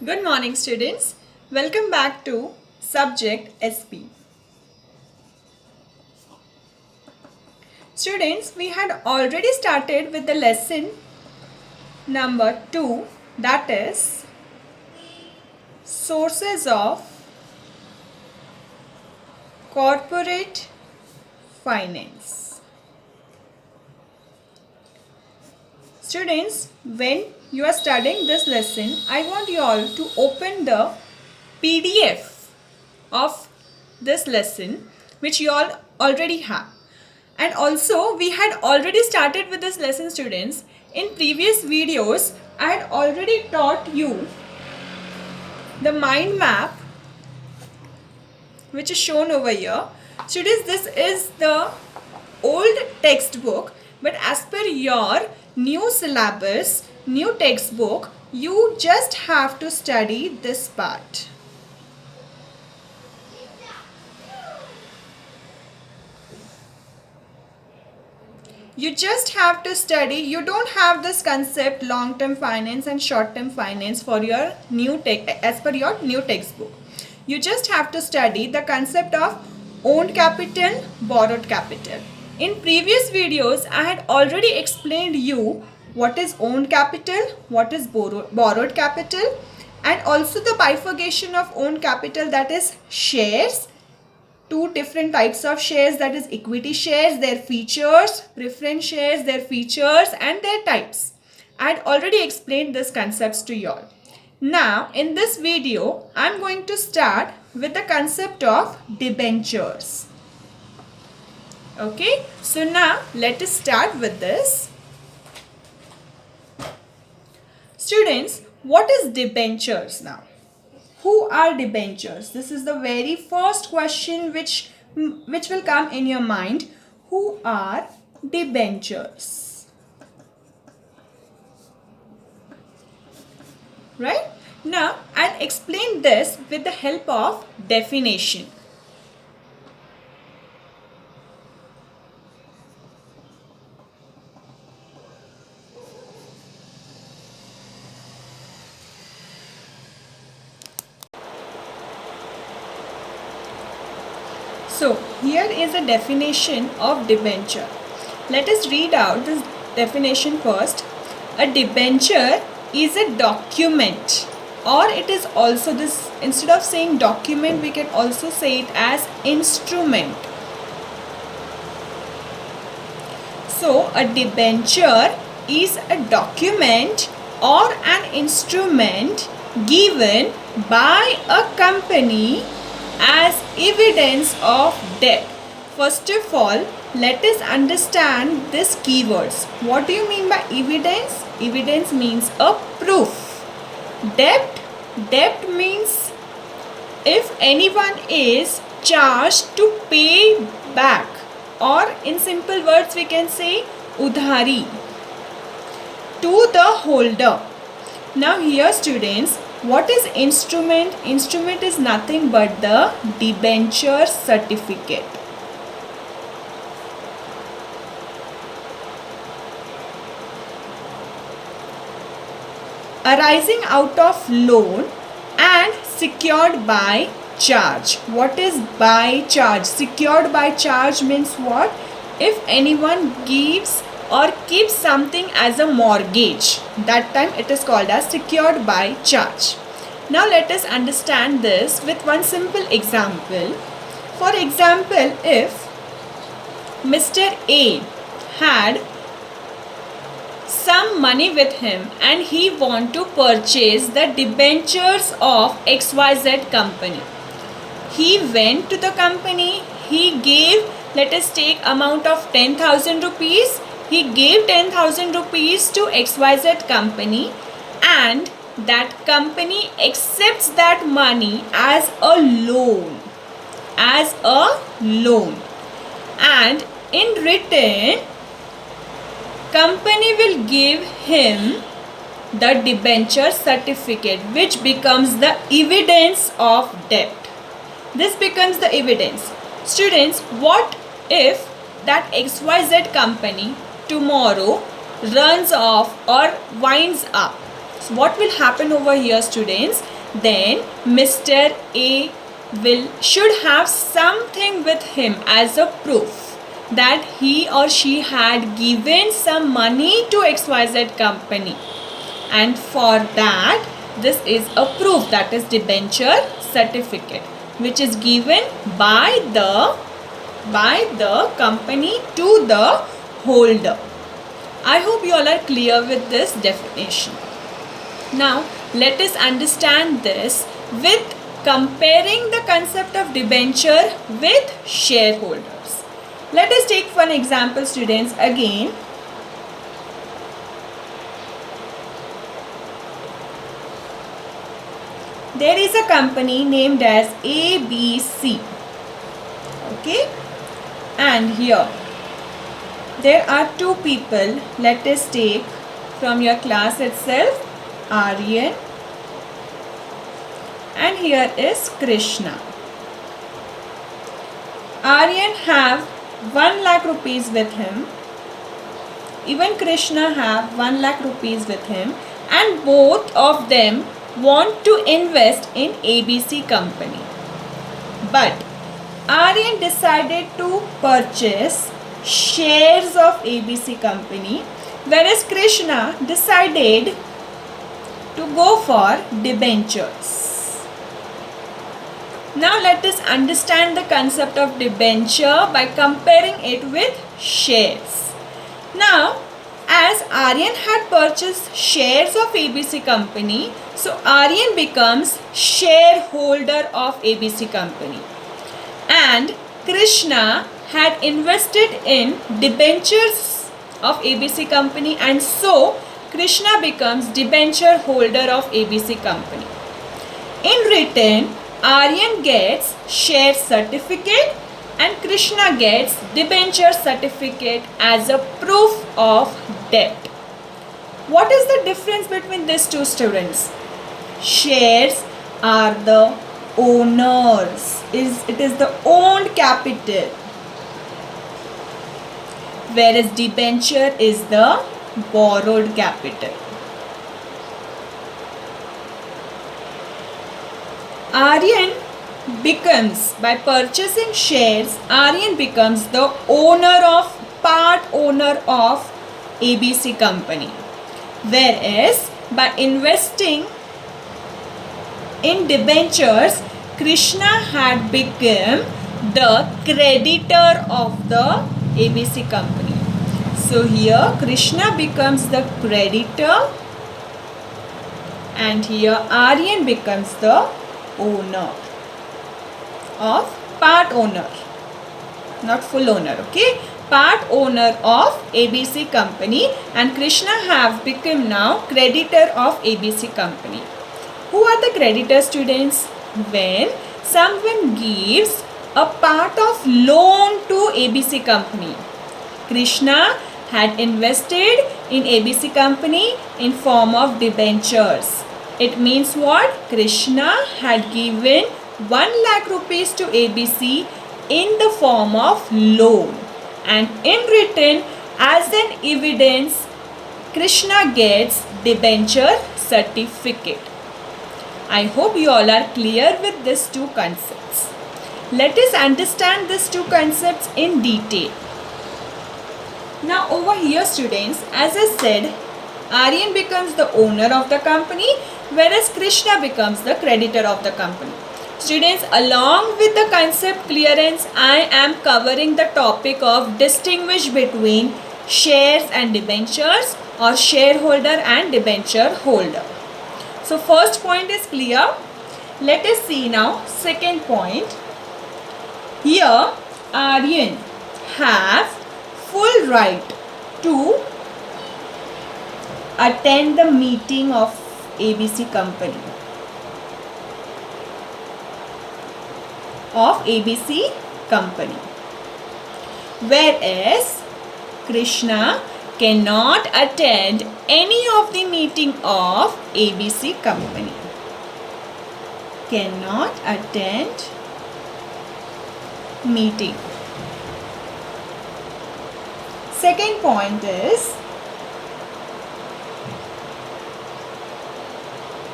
Good morning, students. Welcome back to subject SP. Students, we had already started with the lesson number 2, that is sources of corporate finance. Students, when you are studying this lesson, I want you all to open the PDF of this lesson which you all already have. And also we had already started with this lesson, students. In previous videos, I had already taught you the mind map which is shown over here. Students, this is the old textbook, but as per your new syllabus, new textbook, you just have to study this part. You just have to study. You don't have this concept long-term finance and short-term finance for your new as per your new textbook. You just have to study the concept of owned capital, borrowed capital. In previous videos, I had already explained you what is owned capital, what is borrowed capital, and also the bifurcation of owned capital, that is shares. Two different types of shares, that is equity shares, their features, preference shares, their features and their types. I had already explained these concepts to you all. Now in this video, I am going to start with the concept of debentures. Okay, so now let us start with this. Students, what is debentures now? Who are debentures? This is the very first question which will come in your mind. Who are debentures? Right? Now, I'll explain this with the help of definition. So, here is a definition of debenture. Let us read out this definition first. A debenture is a document, or it is also this, instead of saying document, we can also say it as instrument. So, a debenture is a document or an instrument given by a company as evidence of debt. First of all, let us understand these keywords. What do you mean by evidence? Evidence means a proof. Debt means if anyone is charged to pay back, or in simple words we can say udhari, to the holder. Now here, students, what is instrument? Instrument is nothing but the debenture certificate. Arising out of loan and secured by charge. What is by charge? Secured by charge means what? If anyone gives or keeps something as a mortgage, that time it is called as secured by charge. Now let us understand this with one simple example. For example, if Mr. A had some money with him and he want to purchase the debentures of XYZ company, he went to the company, he gave, let us take amount of 10,000 rupees. He gave 10,000 rupees to XYZ company, and that company accepts that money as a loan. And in return, company will give him the debenture certificate, which becomes the evidence of debt. This becomes the evidence. Students, what if that XYZ company tomorrow runs off or winds up? So what will happen over here, students? Then Mr. A should have something with him as a proof that he or she had given some money to XYZ company, and for that this is a proof, that is debenture certificate, which is given by the company to the holder. I hope you all are clear with this definition. Now let us understand this with comparing the concept of debenture with shareholders. Let us take one example, students, again. There is a company named as ABC. Okay, and here there are two people. Let us take from your class itself, Aryan, and here is Krishna. Aryan have 1 lakh rupees with him. Even Krishna have 1 lakh rupees with him, and both of them want to invest in ABC company. But Aryan decided to purchase shares of ABC company, whereas Krishna decided to go for debentures. Now let us understand the concept of debenture by comparing it with shares. Now, as Aryan had purchased shares of ABC company, so Aryan becomes shareholder of ABC company, and Krishna had invested in debentures of ABC company, and so Krishna becomes debenture holder of ABC company. In return, Aryan gets share certificate and Krishna gets debenture certificate as a proof of debt. What is the difference between these two, students? Shares are the owners. It is the owned capital, whereas debenture is the borrowed capital. Aryan becomes, by purchasing shares, Aryan becomes the part owner of ABC company, whereas by investing in debentures, Krishna had become the creditor of the ABC company. So here Krishna becomes the creditor, and here Aryan becomes the owner of, part owner, not full owner, okay, part owner of ABC company, and Krishna have become now creditor of ABC company. Who are the creditors, students? When someone gives a part of loan to ABC company. Krishna had invested in ABC company in form of debentures. It means what? Krishna had given 1 lakh rupees to ABC in the form of loan, and in return, as an evidence, Krishna gets debenture certificate. I hope you all are clear with these two concepts. Let us understand these two concepts in detail. Now over here, students, as I said, Aryan becomes the owner of the company, whereas Krishna becomes the creditor of the company. Students, along with the concept clearance, I am covering the topic of distinguish between shares and debentures, or shareholder and debenture holder. So first point is clear. Let us see now second point. Here Aryan have full right to attend the meeting of ABC company, whereas Krishna cannot attend any of the meeting of ABC company. Cannot attend meeting. Second point is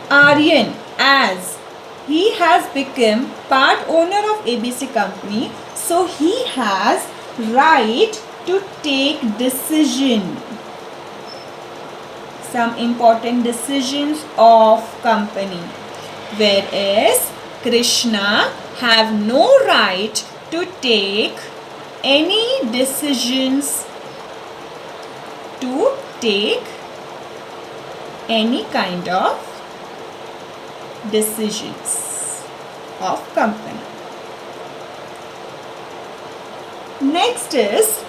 Aryan, as he has become part owner of ABC company, so he has right to take decision. Some important decisions of company. Whereas Krishna have no right to take any decisions, to take any kind of decisions of company. Next is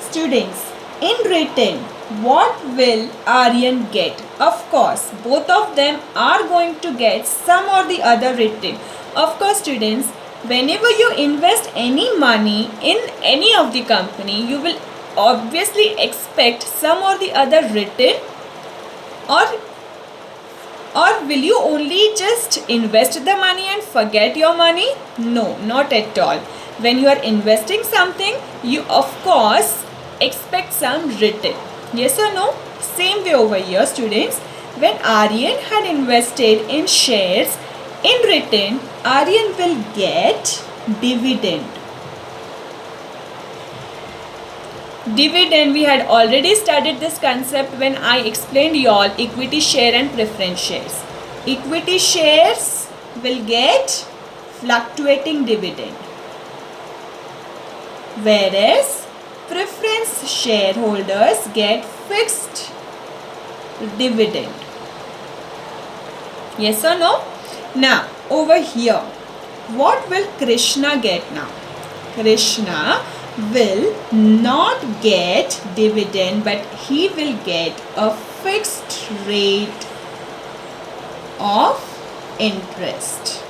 students, in written, what will Aryan get? Of course, both of them are going to get some or the other written. Of course, students, whenever you invest any money in any of the company, you will obviously expect some or the other written, or will you only just invest the money and forget your money? No, not at all. When you are investing something, you of course expect some written. Yes or no? Same way over here, students. When Aryan had invested in shares, in return, Aryan will get dividend. Dividend, we had already studied this concept when I explained you all equity share and preference shares. Equity shares will get fluctuating dividend, whereas preference shareholders get fixed dividend. Yes or no? Now over here, what will Krishna get now? Krishna will not get dividend, but he will get a fixed rate of interest.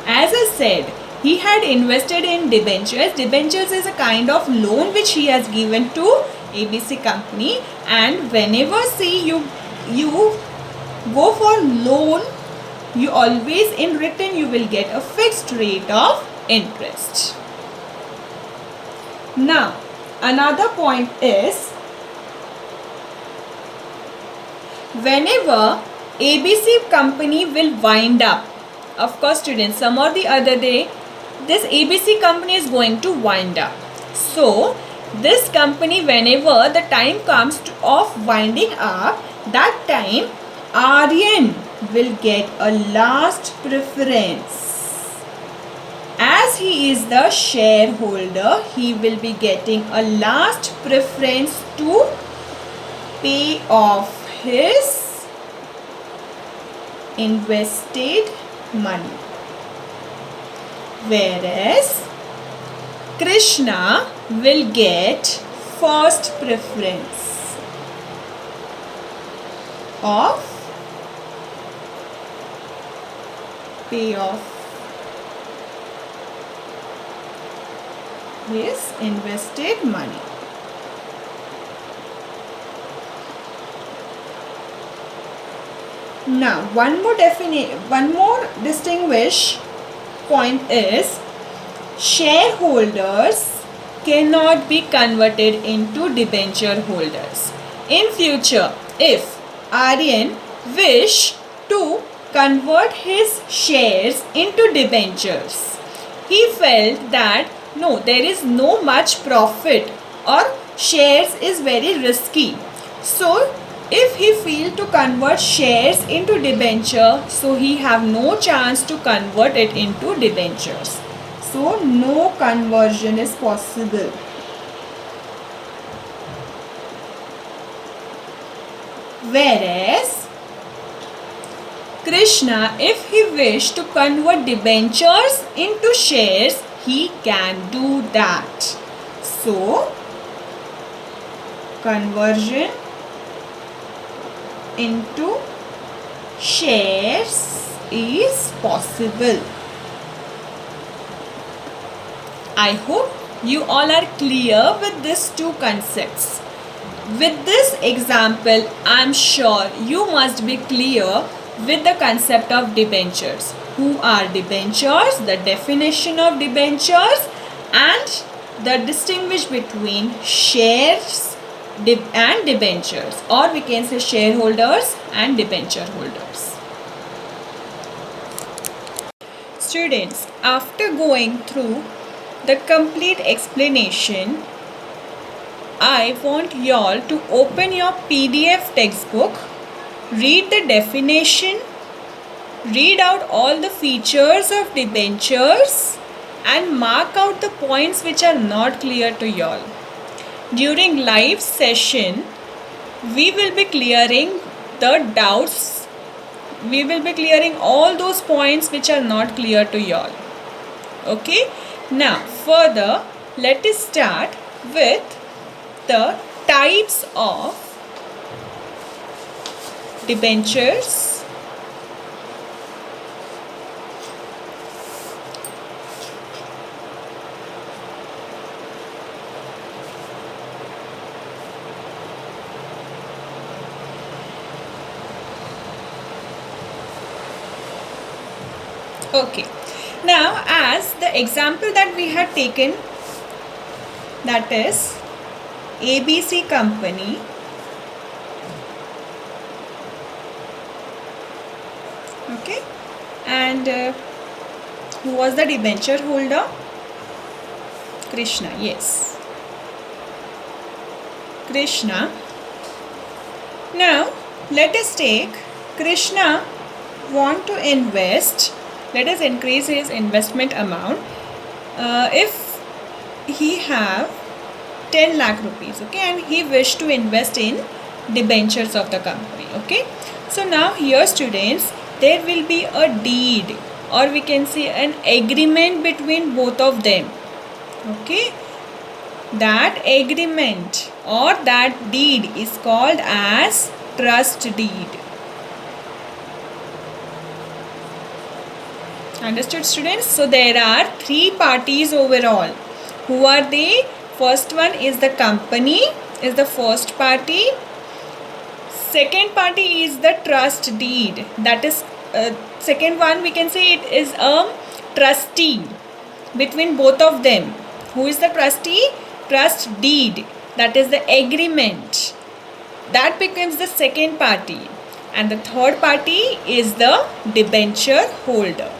As I said, he had invested in debentures. Debentures is a kind of loan which he has given to ABC company, and whenever see you go for loan, you always in return you will get a fixed rate of interest. Now another point is, whenever ABC company will wind up, of course students, some or the other day this ABC company is going to wind up. So this company, whenever the time comes of winding up, that time Aryan will get a last preference. As he is the shareholder, he will be getting a last preference to pay off his invested money. Whereas Krishna will get first preference of pay off his invested money. Now one more distinguished point is, shareholders cannot be converted into debenture holders. In future, if Aryan wish to convert his shares into debentures, he felt that no, there is no much profit or shares is very risky. So if he feel to convert shares into debenture, so he have no chance to convert it into debentures. So no conversion is possible. Whereas Krishna, if he wish to convert debentures into shares, he can do that. So conversion into shares is possible. I hope you all are clear with these two concepts. With this example, I am sure you must be clear with the concept of debentures. Who are debentures, the definition of debentures, and the distinguish between shares and debentures, or we can say shareholders and debenture holders. Students, after going through the complete explanation, I want y'all to open your PDF textbook, read the definition, read out all the features of debentures, and mark out the points which are not clear to y'all. During live session, we will be clearing the doubts. We will be clearing all those points which are not clear to y'all. Okay? Now, further, let us start with the types of debentures. Okay, now as the example that we had taken, that is ABC company, okay, and who was the debenture holder? Krishna, yes, Krishna. Now let us take Krishna want to invest. Let us increase his investment amount. If he have 10 lakh rupees, okay, and he wish to invest in debentures of the company, okay. So now here students, there will be a deed, or we can say an agreement between both of them, okay. That agreement or that deed is called as trust deed. Understood students? So there are three parties overall. Who are they? First one is the company, is the first party. Second party is the trust deed. That is second one, we can say it is a trustee between both of them. Who is the trustee? Trust deed. That is the agreement. That becomes the second party. And the third party is the debenture holder.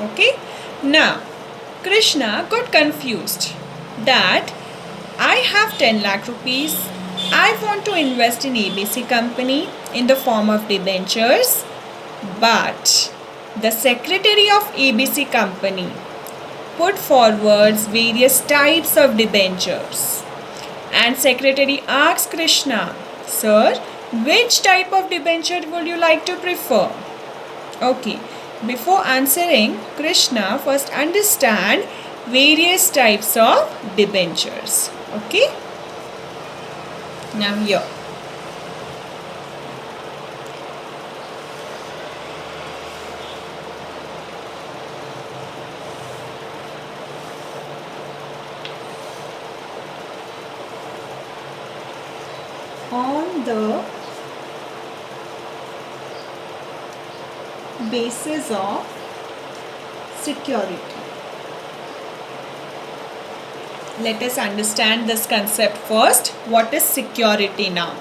Okay, now Krishna got confused that I have 10 lakh rupees. I want to invest in ABC company in the form of debentures, but the secretary of ABC company put forwards various types of debentures, and secretary asked Krishna, sir, which type of debenture would you like to prefer? Okay. Before answering, Krishna first understand various types of debentures. Okay. Now here. On the basis of security. Let us understand this concept first. What is security now?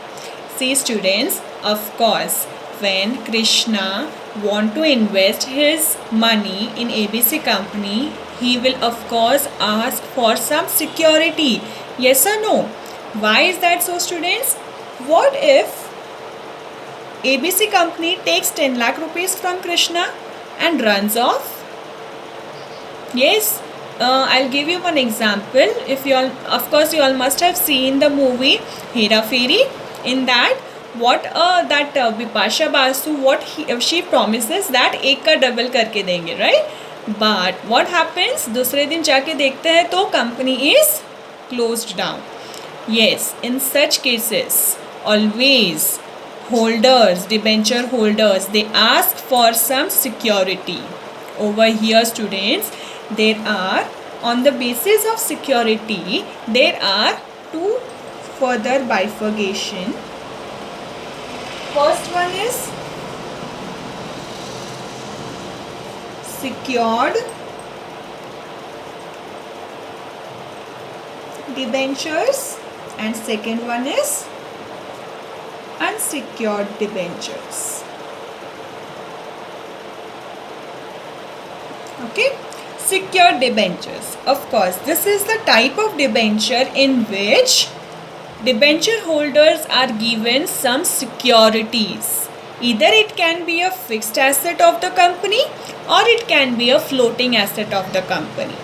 See students, of course, when Krishna want to invest his money in ABC company, he will of course ask for some security. Yes or no? Why is that so students? What if ABC company takes 10 lakh rupees from Krishna and runs off? Yes, I'll give you one example. If you all, of course, you all must have seen the movie Hera Fairy. In that, what Bipasha Basu, what she promises that एक का double करके देंगे, right? But what happens? दूसरे दिन जाके देखते हैं तो company is closed down. Yes, in such cases, always holders, debenture holders, they ask for some security. Over here students, there are, on the basis of security, there are two further bifurcation. First one is secured debentures and second one is unsecured debentures. Okay, secured debentures. Of course, this is the type of debenture in which debenture holders are given some securities. Either it can be a fixed asset of the company or it can be a floating asset of the company.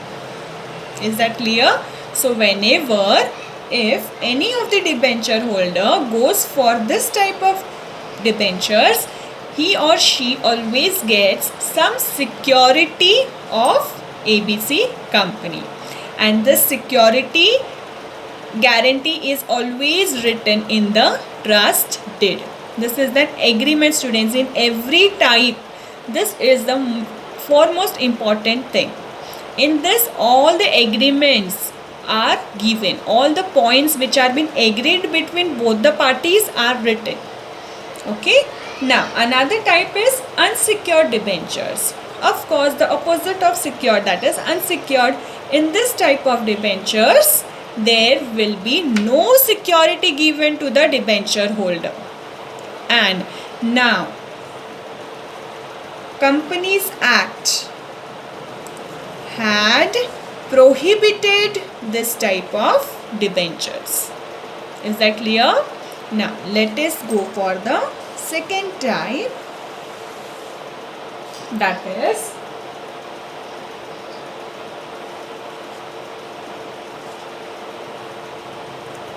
Is that clear? So whenever if any of the debenture holder goes for this type of debentures, he or she always gets some security of ABC company, and this security guarantee is always written in the trust deed. This is that agreement, students, in every type. This is the foremost important thing. In this, all the agreements are given. All the points which are been agreed between both the parties are written. Okay. Now, another type is unsecured debentures. Of course, the opposite of secured, that is unsecured. In this type of debentures, there will be no security given to the debenture holder. And now, Companies Act had prohibited this type of debentures. Is that clear? Now, let us go for the second type, that is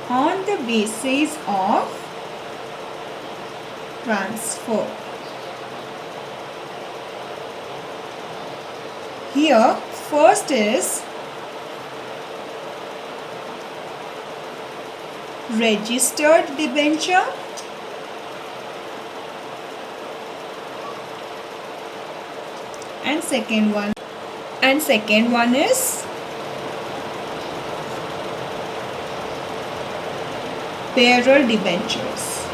on the basis of transfer. Here, first is registered debenture, and second one is bearer debentures.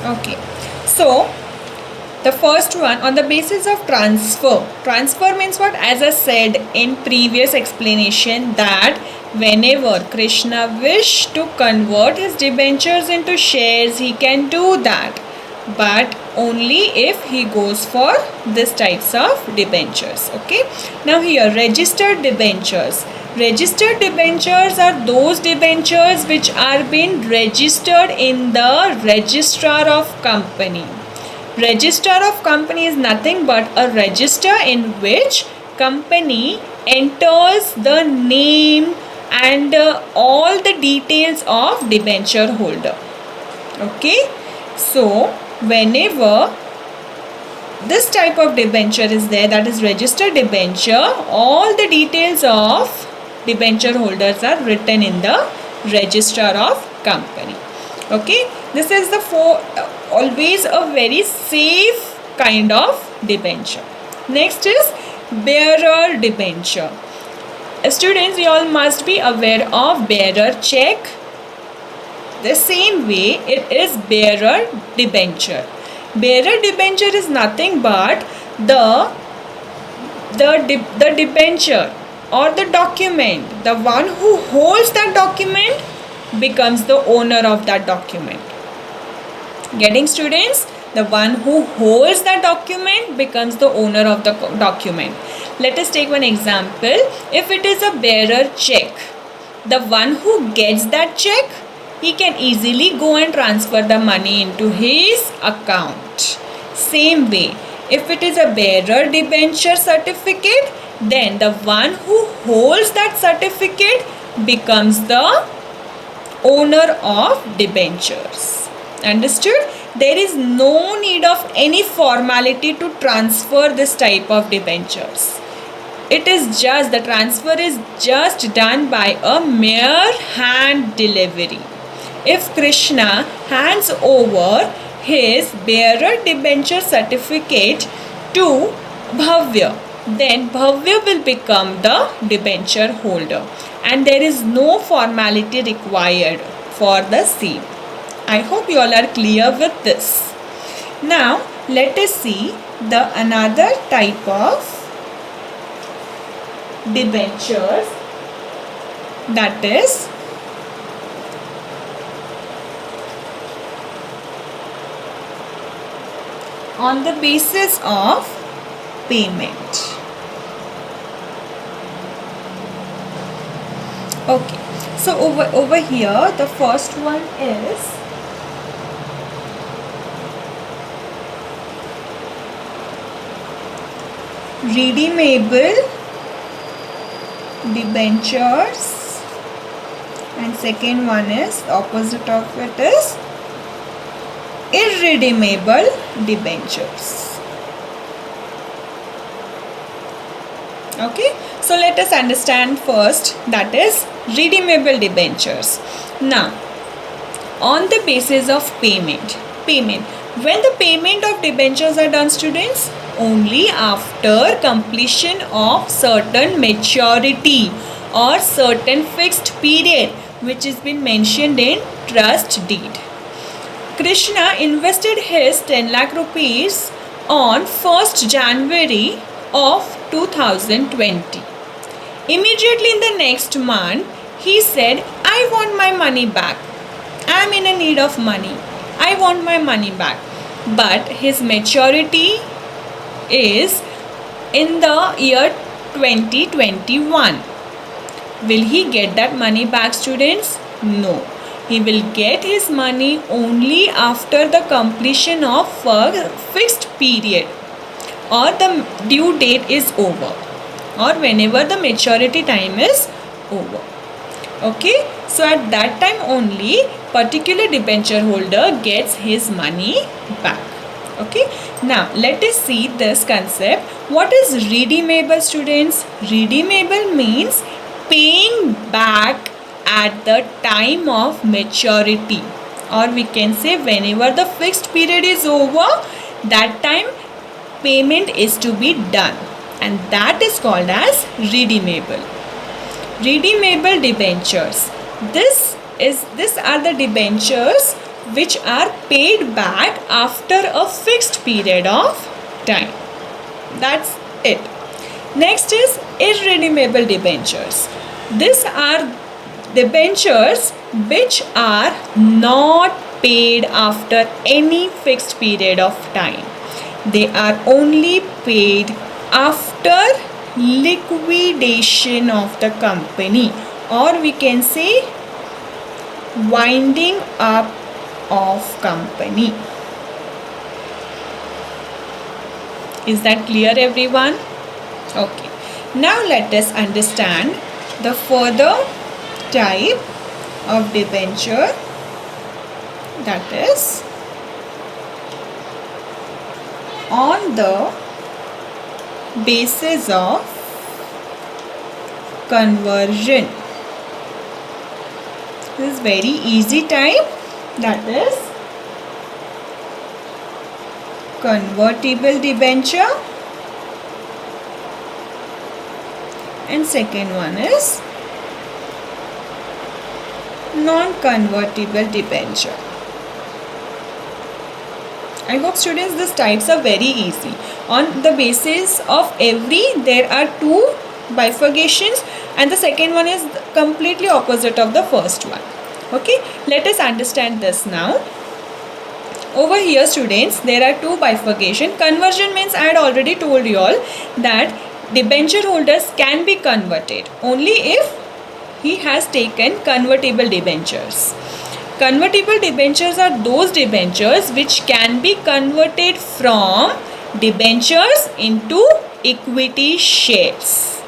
Okay, so the first one, on the basis of transfer. Transfer means what? As I said in previous explanation, that whenever Krishna wish to convert his debentures into shares, he can do that, but only if he goes for this types of debentures. Okay, now here registered debentures. Registered debentures are those debentures which are being registered in the registrar of company. Registrar of company is nothing but a register in which company enters the name and all the details of debenture holder. Okay, so whenever this type of debenture is there, that is registered debenture, all the details of debenture holders are written in the registrar of company. Okay, this is the always a very safe kind of debenture. Next is bearer debenture. Students, you all must be aware of bearer check. The same way it is bearer debenture. Bearer debenture is nothing but the debenture or the document. The one who holds that document becomes the owner of that document. Getting, students? The one who holds that document becomes the owner of the document. Let us take one example. If it is a bearer check, the one who gets that check, he can easily go and transfer the money into his account. Same way, if it is a bearer debenture certificate, then the one who holds that certificate becomes the owner of debentures. Understood? There is no need of any formality to transfer this type of debentures. It is just, the transfer is just done by a mere hand delivery. If Krishna hands over his bearer debenture certificate to Bhavya, then Bhavya will become the debenture holder, and there is no formality required for the same. I hope you all are clear with this. Now let us see the another type of debentures, that is on the basis of payment. Okay, so over here the first one is redeemable debentures, and second one is, the opposite of it is irredeemable debentures. Okay, so let us understand first, that is redeemable debentures. Now, on the basis of payment, when the payment of debentures are done, students, only after completion of certain maturity or certain fixed period which has been mentioned in trust deed. Krishna invested his 10 lakh rupees on 1st January of 2020. Immediately in the next month, he said, I want my money back. I am in a need of money. I want my money back. But his maturity is in the year 2021. Will he get that money back, students? No. He will get his money only after the completion of a fixed period, or the due date is over, or whenever the maturity time is over. Okay, so at that time only particular debenture holder gets his money back. Okay, now let us see this concept. What is redeemable, students? Redeemable means paying back at the time of maturity, or we can say whenever the fixed period is over, that time payment is to be done, and that is called as redeemable. Redeemable debentures. These are the debentures which are paid back after a fixed period of time. That's it. Next is irredeemable debentures. These are debentures which are not paid after any fixed period of time. They are only paid after liquidation of the company, or we can say winding up of company. Is that clear, everyone? Okay. Now let us understand the further type of debenture, that is on the basis of conversion. This is very easy type, that is convertible debenture, and second one is non-convertible debenture. I hope, students, these types are very easy. On the basis of every, there are two bifurcations, and the second one is completely opposite of the first one. Okay, let us understand this now. Over here, students, there are two bifurcation. Conversion means, I had already told you all that debenture holders can be converted only if he has taken convertible debentures. Convertible debentures are those debentures which can be converted from debentures into equity shares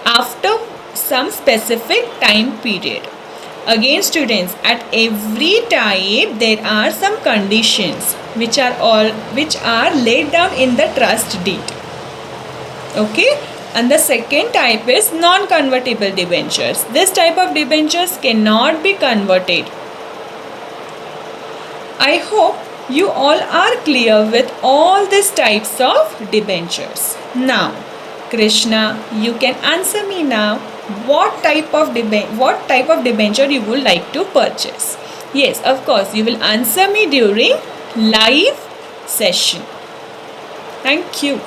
after some specific time period. Again, students, at every type there are some conditions which are laid down in the trust deed. Okay, and the second type is non-convertible debentures. This type of debentures cannot be converted. I hope you all are clear with all these types of debentures. Now, Krishna, you can answer me now. What type of debenture you would like to purchase? Yes, of course, you will answer me during live session. Thank you.